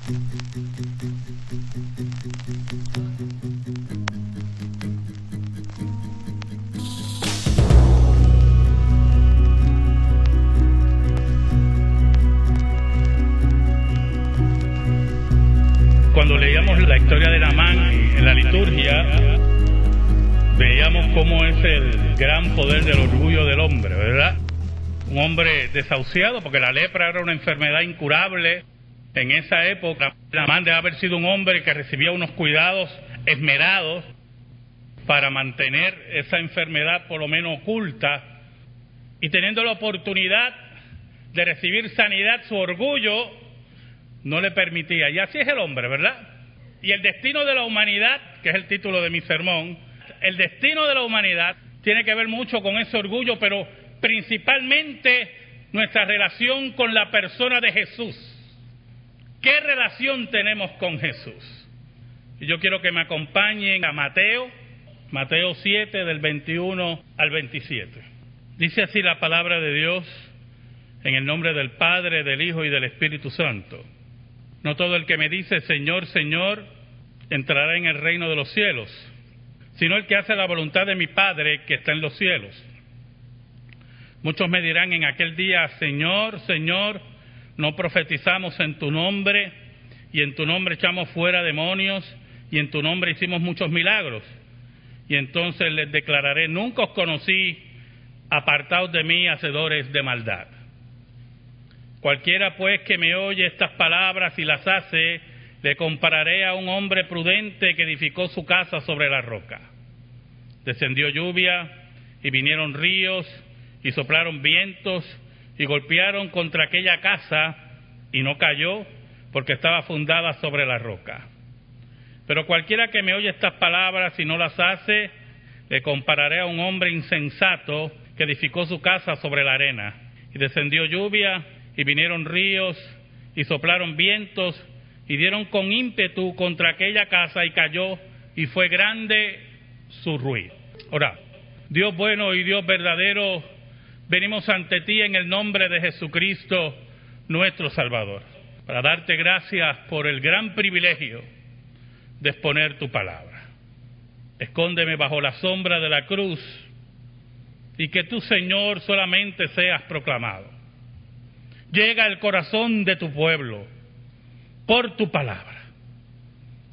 Cuando leíamos la historia de Naamán en la liturgia, veíamos cómo es el gran poder del orgullo del hombre, ¿verdad? Un hombre desahuciado, porque la lepra era una enfermedad incurable en esa época. Naamán debe haber sido un hombre que recibía unos cuidados esmerados para mantener esa enfermedad por lo menos oculta, y teniendo la oportunidad de recibir sanidad, su orgullo no le permitía. Y así es el hombre, ¿verdad? Y el destino de la humanidad, que es el título de mi sermón, el destino de la humanidad tiene que ver mucho con ese orgullo, pero principalmente nuestra relación con la persona de Jesús. ¿Qué relación tenemos con Jesús? Y yo quiero que me acompañen a Mateo 7, del 21 al 27. Dice así la palabra de Dios, en el nombre del Padre, del Hijo y del Espíritu Santo. No todo el que me dice Señor, Señor, entrará en el reino de los cielos, sino el que hace la voluntad de mi Padre que está en los cielos. Muchos me dirán en aquel día, Señor, Señor, no profetizamos en tu nombre, y en tu nombre echamos fuera demonios, y en tu nombre hicimos muchos milagros. Y entonces les declararé, nunca os conocí, apartaos de mí, hacedores de maldad. Cualquiera pues que me oye estas palabras y las hace, le compararé a un hombre prudente que edificó su casa sobre la roca. Descendió lluvia y vinieron ríos y soplaron vientos y golpearon contra aquella casa y no cayó porque estaba fundada sobre la roca. Pero cualquiera que me oye estas palabras y no las hace, le compararé a un hombre insensato que edificó su casa sobre la arena. Y descendió lluvia y vinieron ríos y soplaron vientos y dieron con ímpetu contra aquella casa y cayó, y fue grande su ruina. Ahora, Dios bueno y Dios verdadero, venimos ante ti en el nombre de Jesucristo, nuestro Salvador, para darte gracias por el gran privilegio de exponer tu palabra. Escóndeme bajo la sombra de la cruz y que tú, Señor, solamente seas proclamado. Llega al corazón de tu pueblo por tu palabra,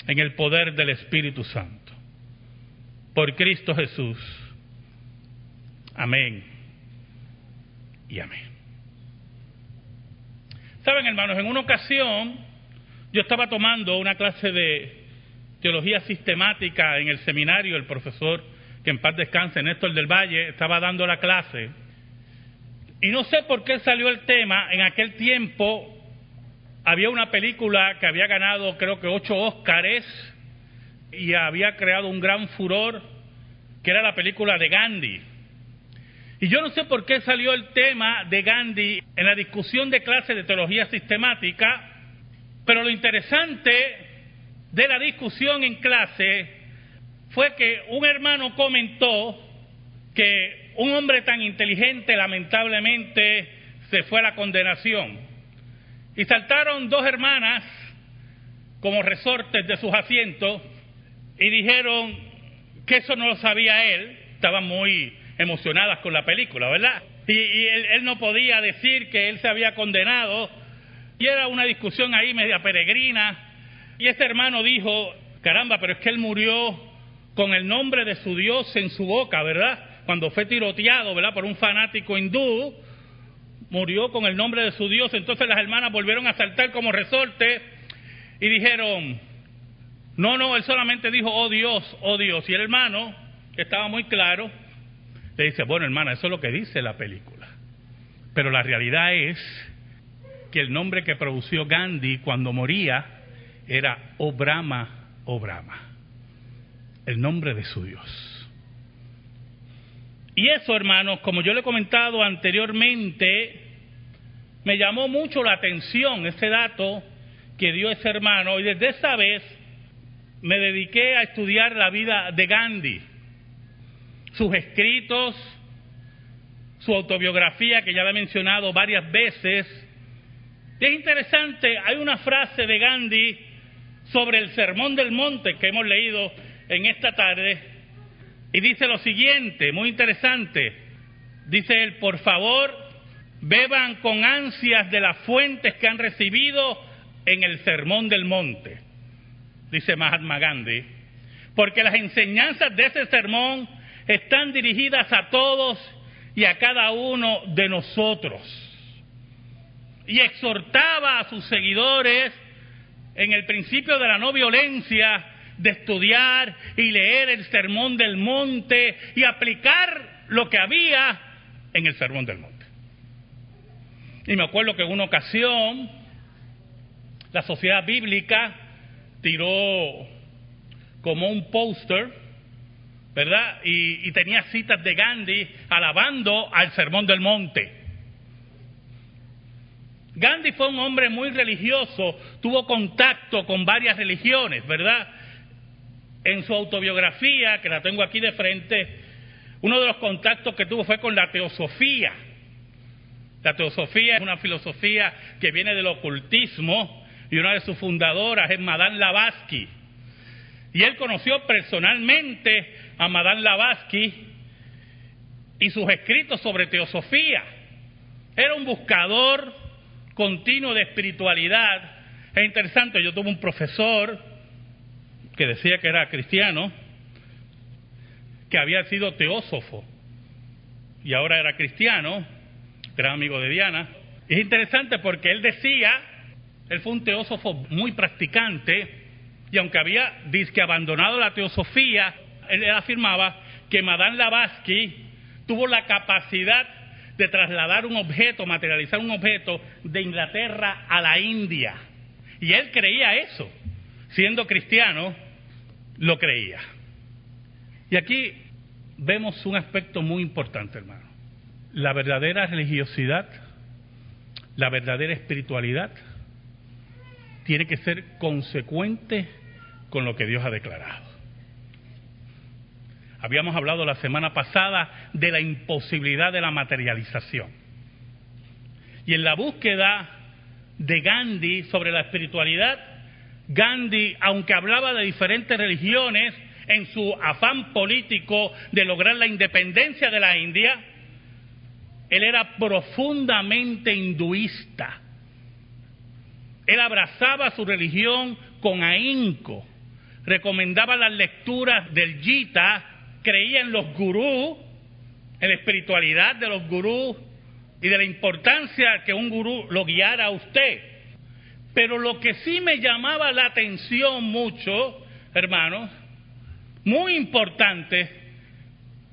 en el poder del Espíritu Santo. Por Cristo Jesús. Amén y amén. Saben, hermanos, en una ocasión yo estaba tomando una clase de teología sistemática en el seminario. El profesor, que en paz descanse, Néstor del Valle, estaba dando la clase. Y no sé por qué salió el tema. En aquel tiempo había una película que había ganado creo que 8 Óscares y había creado un gran furor, que era la película de Gandhi. Y yo no sé por qué salió el tema de Gandhi en la discusión de clase de teología sistemática, pero lo interesante de la discusión en clase fue que un hermano comentó que un hombre tan inteligente lamentablemente se fue a la condenación. Y saltaron 2 hermanas como resortes de sus asientos y dijeron que eso no lo sabía él. Estaban muy emocionadas con la película, ¿verdad? Y él no podía decir que él se había condenado. Y era una discusión ahí media peregrina. Y este hermano dijo, caramba, pero es que él murió con el nombre de su Dios en su boca, ¿verdad? Cuando fue tiroteado, ¿verdad?, por un fanático hindú, murió con el nombre de su Dios. Entonces las hermanas volvieron a saltar como resorte y dijeron, no, él solamente dijo, oh Dios, oh Dios. Y el hermano, que estaba muy claro, le dice, bueno, hermana, eso es lo que dice la película. Pero la realidad es que el nombre que pronunció Gandhi cuando moría era Oh Brahma, oh Brahma, el nombre de su Dios. Y eso, hermanos, como yo le he comentado anteriormente, me llamó mucho la atención ese dato que dio ese hermano, y desde esa vez me dediqué a estudiar la vida de Gandhi, sus escritos, su autobiografía, que ya la he mencionado varias veces, Y es interesante, hay una frase de Gandhi sobre el Sermón del Monte que hemos leído en esta tarde, y dice lo siguiente, muy interesante. Dice él: por favor, beban con ansias de las fuentes que han recibido en el Sermón del Monte, dice Mahatma Gandhi, porque las enseñanzas de ese sermón están dirigidas a todos y a cada uno de nosotros. Y exhortaba a sus seguidores en el principio de la no violencia de estudiar y leer el Sermón del Monte y aplicar lo que había en el Sermón del Monte. Y me acuerdo que en una ocasión la Sociedad Bíblica tiró como un póster, ¿verdad? Y tenía citas de Gandhi alabando al Sermón del Monte. Gandhi fue un hombre muy religioso, tuvo contacto con varias religiones, ¿verdad? En su autobiografía, que la tengo aquí de frente, uno de los contactos que tuvo fue con la teosofía. La teosofía es una filosofía que viene del ocultismo y una de sus fundadoras es Madame Blavatsky. Y él conoció personalmente a Madame Blavatsky y sus escritos sobre teosofía. Era un buscador continuo de espiritualidad. Es interesante, yo tuve un profesor que decía que era cristiano, que había sido teósofo y ahora era cristiano, gran amigo de Diana. Es interesante porque él decía, él fue un teósofo muy practicante, y aunque había disque abandonado la teosofía, él afirmaba que Madame Blavatsky tuvo la capacidad de trasladar un objeto, materializar un objeto de Inglaterra a la India. Y él creía eso. Siendo cristiano, lo creía. Y aquí vemos un aspecto muy importante, hermano. La verdadera religiosidad, la verdadera espiritualidad, tiene que ser consecuente con lo que Dios ha declarado. Habíamos hablado la semana pasada de la imposibilidad de la materialización. Y en la búsqueda de Gandhi sobre la espiritualidad, Gandhi, aunque hablaba de diferentes religiones, en su afán político de lograr la independencia de la India, él era profundamente hinduista. Él abrazaba su religión con ahínco, recomendaba las lecturas del Gita, creía en los gurús, en la espiritualidad de los gurús y de la importancia que un gurú lo guiara a usted. Pero lo que sí me llamaba la atención mucho, hermanos, muy importante,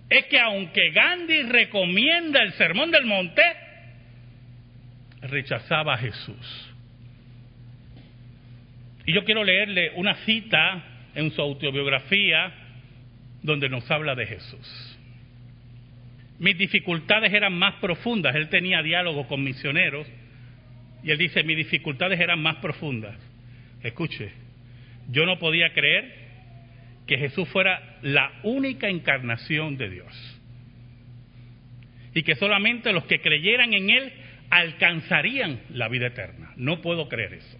es que aunque Gandhi recomienda el Sermón del Monte, rechazaba a Jesús. Y yo quiero leerle una cita en su autobiografía donde nos habla de Jesús. Mis dificultades eran más profundas. Él tenía diálogo con misioneros y él dice, mis dificultades eran más profundas. Escuche, yo no podía creer que Jesús fuera la única encarnación de Dios y que solamente los que creyeran en Él alcanzarían la vida eterna. No puedo creer eso.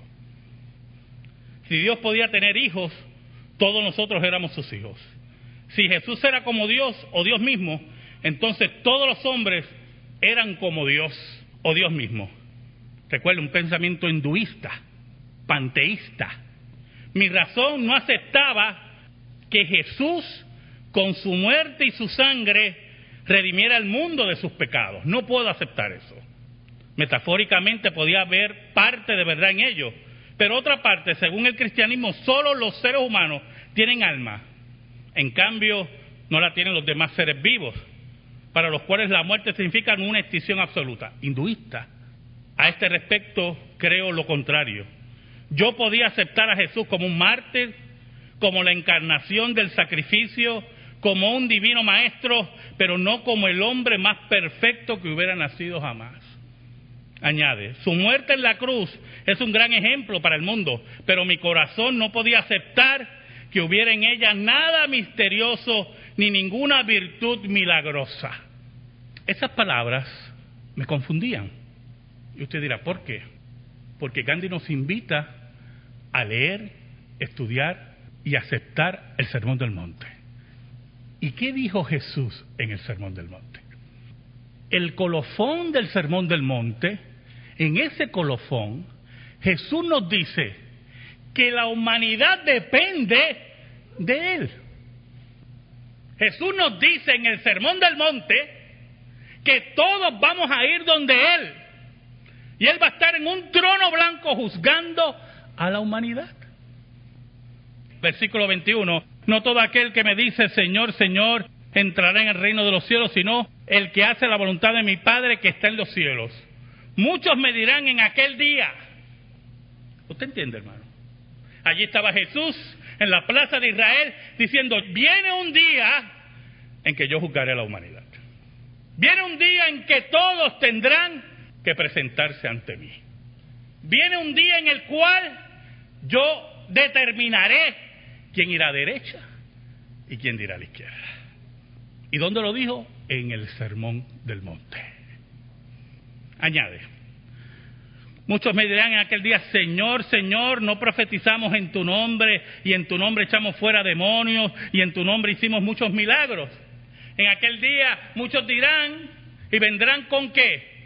Si Dios podía tener hijos, todos nosotros éramos sus hijos. Si Jesús era como Dios o Dios mismo, entonces todos los hombres eran como Dios o Dios mismo. Recuerda, un pensamiento hinduista, panteísta. Mi razón no aceptaba que Jesús, con su muerte y su sangre, redimiera al mundo de sus pecados. No puedo aceptar eso. Metafóricamente podía haber parte de verdad en ello, pero otra parte, según el cristianismo, solo los seres humanos tienen alma. En cambio, no la tienen los demás seres vivos, para los cuales la muerte significa una extinción absoluta. Hinduista. A este respecto, creo lo contrario. Yo podía aceptar a Jesús como un mártir, como la encarnación del sacrificio, como un divino maestro, pero no como el hombre más perfecto que hubiera nacido jamás. Añade, su muerte en la cruz es un gran ejemplo para el mundo, pero mi corazón no podía aceptar que hubiera en ella nada misterioso ni ninguna virtud milagrosa. Esas palabras me confundían. Y usted dirá, ¿por qué? Porque Gandhi nos invita a leer, estudiar y aceptar el Sermón del Monte. ¿Y qué dijo Jesús en el Sermón del Monte? El colofón del Sermón del Monte, en ese colofón, Jesús nos dice que la humanidad depende de Él. Jesús nos dice en el Sermón del Monte que todos vamos a ir donde Él. Y Él va a estar en un trono blanco juzgando a la humanidad. Versículo 21. No todo aquel que me dice Señor, Señor, entrará en el reino de los cielos, sino el que hace la voluntad de mi Padre que está en los cielos. Muchos me dirán en aquel día. ¿Usted entiende, hermano? Allí estaba Jesús en la plaza de Israel diciendo, viene un día en que yo juzgaré a la humanidad. Viene un día en que todos tendrán que presentarse ante mí. Viene un día en el cual yo determinaré quién irá a derecha y quién irá a la izquierda. ¿Y dónde lo dijo? En el Sermón del Monte. Añade, muchos me dirán en aquel día, Señor, Señor, no profetizamos en tu nombre, y en tu nombre echamos fuera demonios, y en tu nombre hicimos muchos milagros. En aquel día muchos dirán, y vendrán ¿con qué?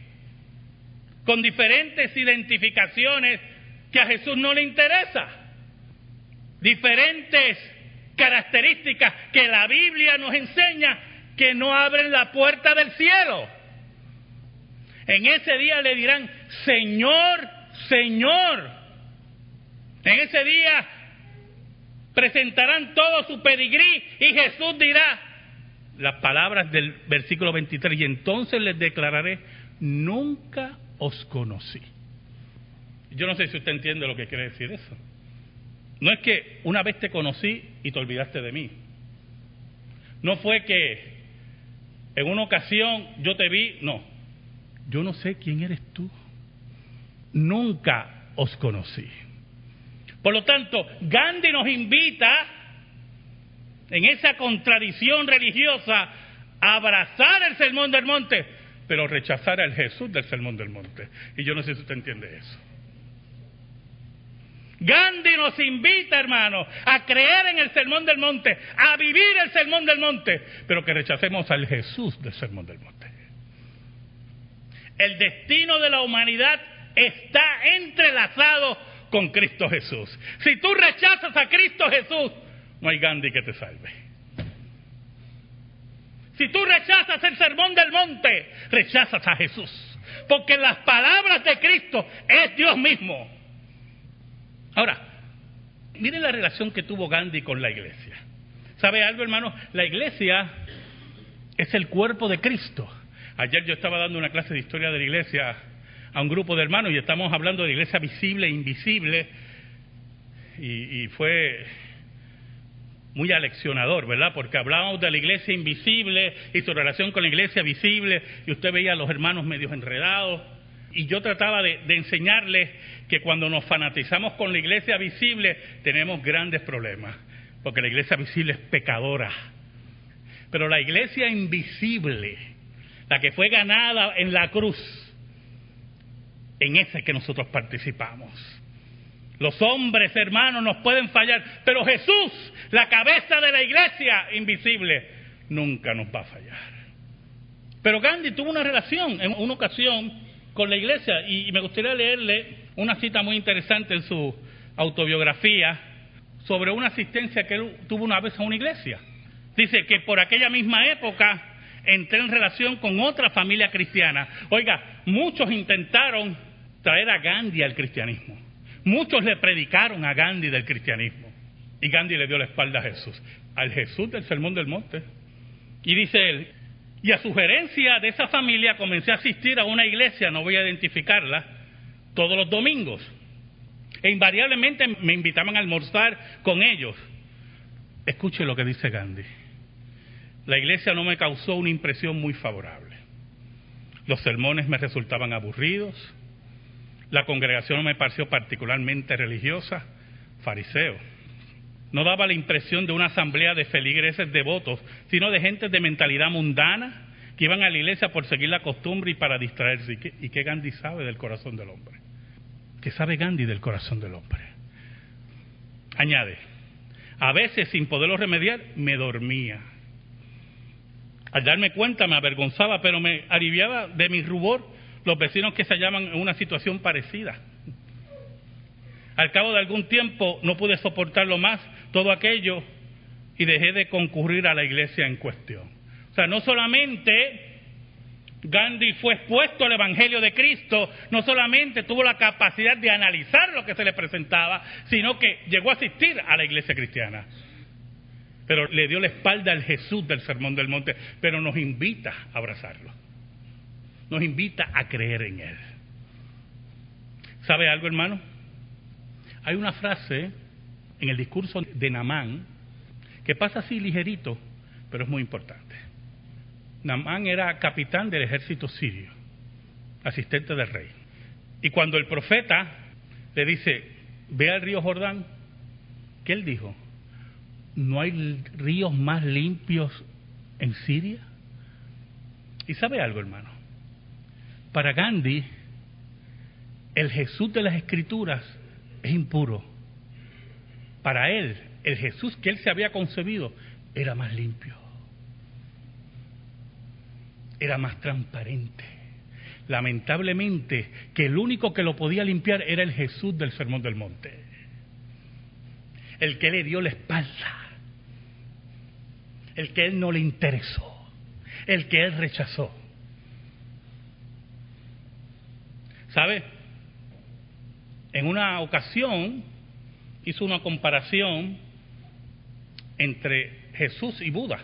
Con diferentes identificaciones que a Jesús no le interesa. Diferentes características que la Biblia nos enseña que no abren la puerta del cielo. En ese día le dirán, Señor, Señor. En ese día presentarán todo su pedigrí y Jesús dirá las palabras del versículo 23, y entonces les declararé, nunca os conocí. Yo no sé si usted entiende lo que quiere decir eso. No es que una vez te conocí y te olvidaste de mí. No fue que en una ocasión yo te vi, no. Yo no sé quién eres tú. Nunca os conocí. Por lo tanto, Gandhi nos invita en esa contradicción religiosa a abrazar el Sermón del Monte, pero rechazar al Jesús del Sermón del Monte. Y yo no sé si usted entiende eso. Gandhi nos invita, hermano, a creer en el Sermón del Monte, a vivir el Sermón del Monte, pero que rechacemos al Jesús del Sermón del Monte. El destino de la humanidad está entrelazado con Cristo Jesús. Si tú rechazas a Cristo Jesús, no hay Gandhi que te salve. Si tú rechazas el Sermón del Monte, rechazas a Jesús. Porque las palabras de Cristo es Dios mismo. Ahora, miren la relación que tuvo Gandhi con la iglesia. ¿Sabe algo, hermano? La iglesia es el cuerpo de Cristo. Ayer yo estaba dando una clase de historia de la iglesia a un grupo de hermanos y estamos hablando de iglesia visible e invisible y fue muy aleccionador, ¿verdad? Porque hablábamos de la iglesia invisible y su relación con la iglesia visible y usted veía a los hermanos medios enredados y yo trataba de enseñarles que cuando nos fanatizamos con la iglesia visible tenemos grandes problemas, porque la iglesia visible es pecadora, pero la iglesia invisible, la que fue ganada en la cruz, en esa es que nosotros participamos. Los hombres, hermanos, nos pueden fallar, pero Jesús, la cabeza de la iglesia invisible, nunca nos va a fallar. Pero Gandhi tuvo una relación en una ocasión con la iglesia y me gustaría leerle una cita muy interesante en su autobiografía sobre una asistencia que él tuvo una vez a una iglesia. Dice que por aquella misma época entré en relación con otra familia cristiana. Oiga, muchos intentaron traer a Gandhi al cristianismo. Muchos le predicaron a Gandhi del cristianismo. Y Gandhi le dio la espalda a Jesús, al Jesús del Sermón del Monte. Y dice él, y a sugerencia de esa familia comencé a asistir a una iglesia, no voy a identificarla, todos los domingos. E invariablemente me invitaban a almorzar con ellos. Escuche lo que dice Gandhi. La iglesia no me causó una impresión muy favorable. Los sermones me resultaban aburridos. La congregación no me pareció particularmente religiosa, fariseo. No daba la impresión de una asamblea de feligreses devotos, sino de gente de mentalidad mundana que iban a la iglesia por seguir la costumbre y para distraerse. ¿Y qué Gandhi sabe del corazón del hombre? ¿Qué sabe Gandhi del corazón del hombre? Añade, a veces sin poderlo remediar me dormía. Al darme cuenta me avergonzaba, pero me aliviaba de mi rubor los vecinos que se hallaban en una situación parecida. Al cabo de algún tiempo no pude soportarlo más, todo aquello, y dejé de concurrir a la iglesia en cuestión. O sea, no solamente Gandhi fue expuesto al Evangelio de Cristo, no solamente tuvo la capacidad de analizar lo que se le presentaba, sino que llegó a asistir a la iglesia cristiana. Pero le dio la espalda al Jesús del Sermón del Monte, pero nos invita a abrazarlo. Nos invita a creer en Él. ¿Sabe algo, hermano? Hay una frase en el discurso de Naamán que pasa así ligerito, pero es muy importante. Naamán era capitán del ejército sirio, asistente del rey. Y cuando el profeta le dice, ve al río Jordán, ¿qué él dijo? ¿No hay ríos más limpios en Siria? ¿Y sabe algo, hermano? Para Gandhi, el Jesús de las Escrituras es impuro. Para él, el Jesús que él se había concebido era más limpio. Era más transparente. Lamentablemente, que el único que lo podía limpiar era el Jesús del Sermón del Monte. El que le dio la espalda. El que él no le interesó. El que él rechazó. ¿Sabe? En una ocasión hizo una comparación entre Jesús y Buda.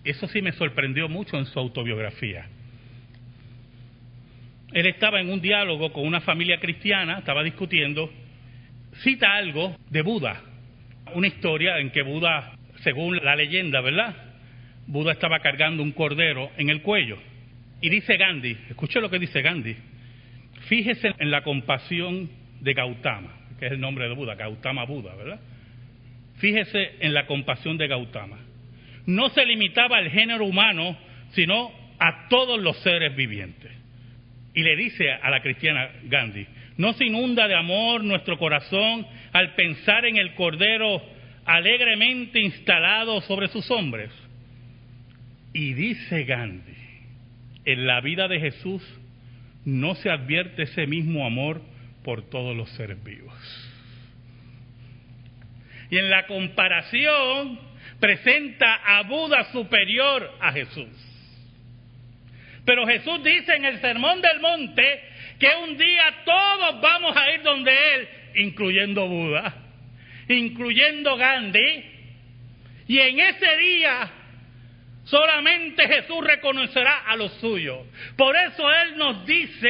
Eso sí me sorprendió mucho en su autobiografía. Él estaba en un diálogo con una familia cristiana, estaba discutiendo, cita algo de Buda, una historia en que Buda, según la leyenda, ¿verdad? Buda estaba cargando un cordero en el cuello. Y dice Gandhi, escuche lo que dice Gandhi, fíjese en la compasión de Gautama, que es el nombre de Buda, Gautama Buda, ¿verdad? Fíjese en la compasión de Gautama. No se limitaba al género humano, sino a todos los seres vivientes. Y le dice a la cristiana Gandhi, no se inunda de amor nuestro corazón al pensar en el cordero alegremente instalado sobre sus hombros. Y dice Gandhi, en la vida de Jesús no se advierte ese mismo amor por todos los seres vivos. Y en la comparación presenta a Buda superior a Jesús. Pero Jesús dice en el Sermón del Monte que un día todos vamos a ir donde Él, incluyendo Buda, incluyendo Gandhi, y en ese día solamente Jesús reconocerá a los suyos. Por eso Él nos dice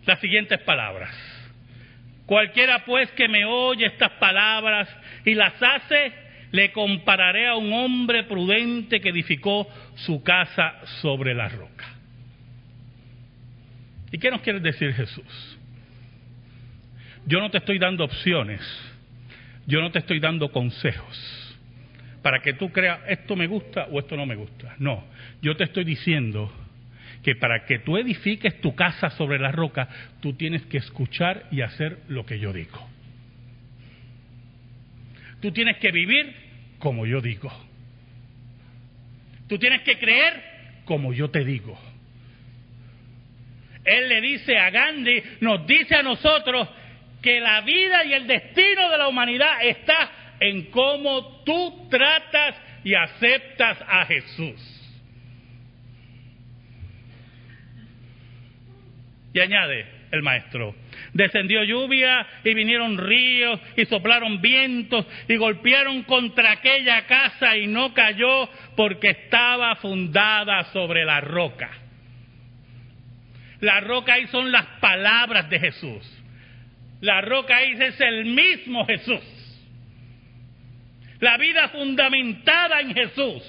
las siguientes palabras. Cualquiera pues que me oye estas palabras y las hace, le compararé a un hombre prudente que edificó su casa sobre la roca. ¿Y qué nos quiere decir Jesús? Yo no te estoy dando opciones, yo no te estoy dando consejos para que tú creas esto me gusta o esto no me gusta. No, yo te estoy diciendo que para que tú edifiques tu casa sobre la roca, tú tienes que escuchar y hacer lo que yo digo. Tú tienes que vivir como yo digo. Tú tienes que creer como yo te digo. Él le dice a Gandhi, nos dice a nosotros que la vida y el destino de la humanidad está en cómo tú tratas y aceptas a Jesús. Y añade el maestro, descendió lluvia y vinieron ríos y soplaron vientos y golpearon contra aquella casa y no cayó porque estaba fundada sobre la roca. La roca ahí son las palabras de Jesús. La roca ahí es el mismo Jesús. La vida fundamentada en Jesús.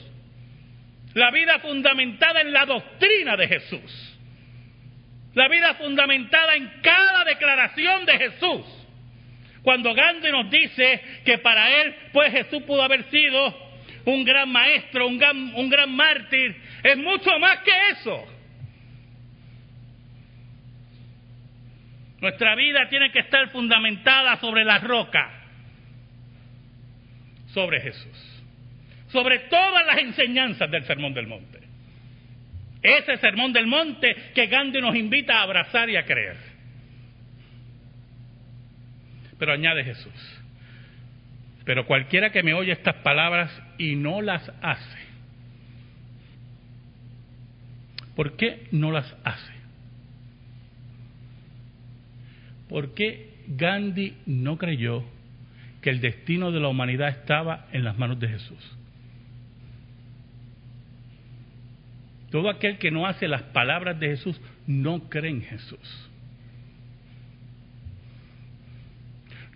La vida fundamentada en la doctrina de Jesús. La vida fundamentada en cada declaración de Jesús. Cuando Gandhi nos dice que para él, pues Jesús pudo haber sido un gran maestro, un gran mártir, es mucho más que eso. Nuestra vida tiene que estar fundamentada sobre la roca, sobre Jesús, sobre todas las enseñanzas del Sermón del Monte. Ese Sermón del Monte que Gandhi nos invita a abrazar y a creer. Pero añade Jesús: pero cualquiera que me oye estas palabras y no las hace. ¿Por qué no las hace? ¿Por qué Gandhi no creyó que el destino de la humanidad estaba en las manos de Jesús? Todo aquel que no hace las palabras de Jesús no cree en Jesús.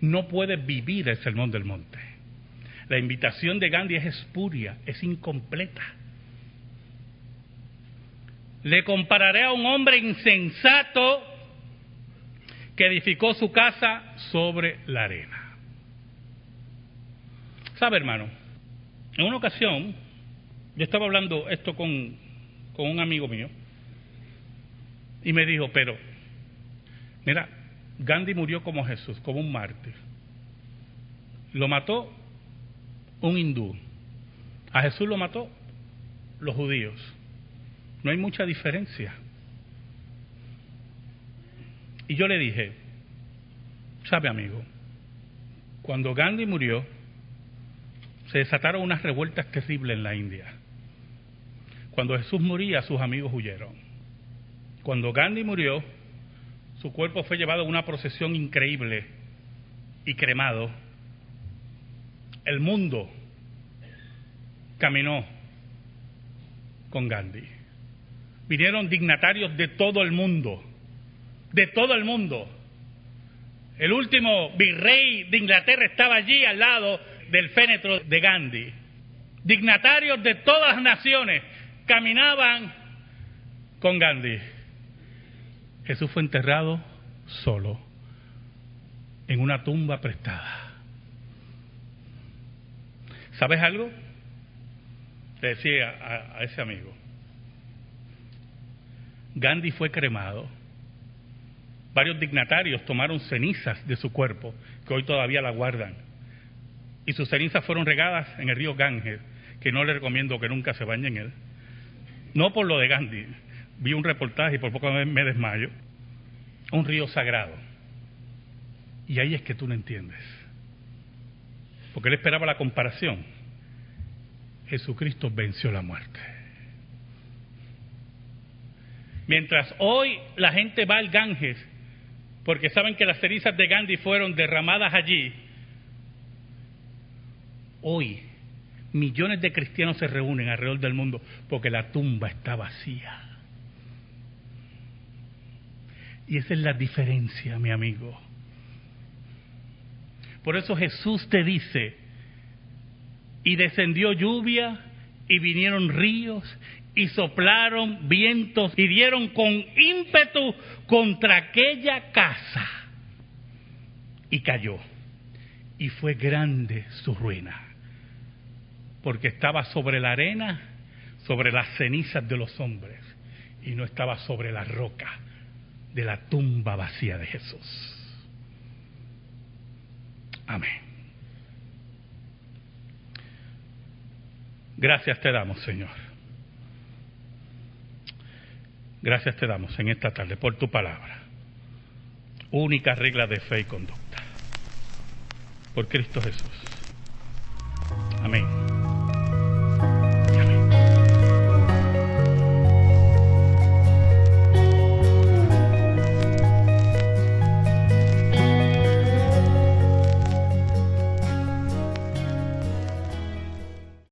No puede vivir el Sermón del Monte. La invitación de Gandhi es espuria, es incompleta. Le compararé a un hombre insensato que edificó su casa sobre la arena. ¿Sabe, hermano? En una ocasión, yo estaba hablando esto con un amigo mío y me dijo, pero, mira, Gandhi murió como Jesús, como un mártir. Lo mató un hindú. A Jesús lo mató los judíos. No hay mucha diferencia. Y yo le dije, sabe, amigo, cuando Gandhi murió, se desataron unas revueltas terribles en la India. Cuando Jesús moría, sus amigos huyeron. Cuando Gandhi murió, su cuerpo fue llevado a una procesión increíble y cremado. El mundo caminó con Gandhi. Vinieron dignatarios de todo el mundo. De todo el mundo. El último virrey de Inglaterra estaba allí al lado del féretro de Gandhi. Dignatarios de todas las naciones caminaban con Gandhi. Jesús fue enterrado solo en una tumba prestada. ¿Sabes algo? Le decía a ese amigo. Gandhi fue cremado. Varios dignatarios tomaron cenizas de su cuerpo, que hoy todavía la guardan. Y sus cenizas fueron regadas en el río Ganges, que no le recomiendo que nunca se bañe en él. No por lo de Gandhi. Vi un reportaje y por poco me desmayo. Un río sagrado. Y ahí es que tú no entiendes. Porque él esperaba la comparación. Jesucristo venció la muerte. Mientras hoy la gente va al Ganges porque saben que las cenizas de Gandhi fueron derramadas allí, hoy millones de cristianos se reúnen alrededor del mundo porque la tumba está vacía. Y esa es la diferencia, mi amigo. Por eso Jesús te dice, y descendió lluvia, y vinieron ríos, y soplaron vientos, y dieron con ímpetu contra aquella casa, y cayó, y fue grande su ruina, porque estaba sobre la arena, sobre las cenizas de los hombres, y no estaba sobre la roca de la tumba vacía de Jesús. Amén. Gracias te damos, Señor. Gracias te damos en esta tarde por tu palabra. Única regla de fe y conducta. Por Cristo Jesús. Amén.